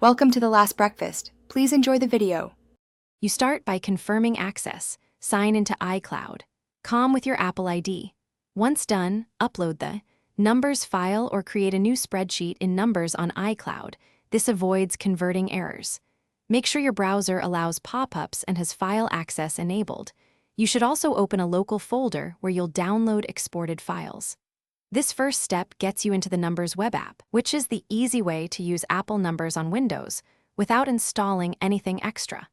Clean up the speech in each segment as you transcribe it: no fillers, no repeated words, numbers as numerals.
Welcome to the last breakfast. Please enjoy the video. You start by confirming access. Sign into iCloud. Com with your Apple ID. Once done, upload the Numbers file or create a new spreadsheet in Numbers on iCloud. This avoids converting errors. Make sure your browser allows pop-ups and has file access enabled. You should also open a local folder where you'll download exported files. This first step gets you into the Numbers web app, which is the easy way to use Apple Numbers on Windows without installing anything extra.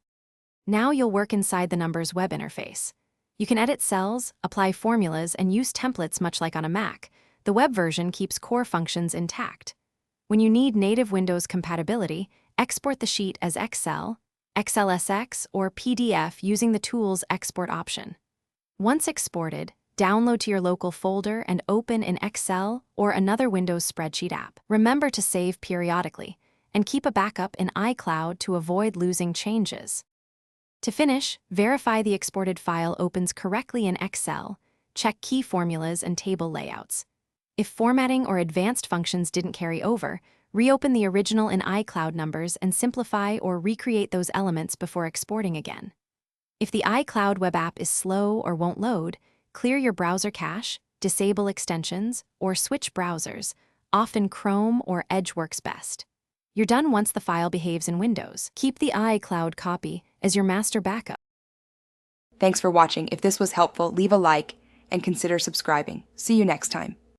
Now you'll work inside the Numbers web interface. You can edit cells, apply formulas, and use templates much like on a Mac. The web version keeps core functions intact. When you need native Windows compatibility, export the sheet as Excel, XLSX, or PDF using the tool's export option. Once exported, download to your local folder and open in Excel or another Windows spreadsheet app. Remember to save periodically and keep a backup in iCloud to avoid losing changes. To finish, verify the exported file opens correctly in Excel. Check key formulas and table layouts. If formatting or advanced functions didn't carry over, reopen the original in iCloud Numbers and simplify or recreate those elements before exporting again. If the iCloud web app is slow or won't load, clear your browser cache, disable extensions, or switch browsers. Often Chrome or Edge works best. You're done once the file behaves in Windows. Keep the iCloud copy as your master backup. Thanks for watching. If this was helpful, leave a like and consider subscribing. See you next time.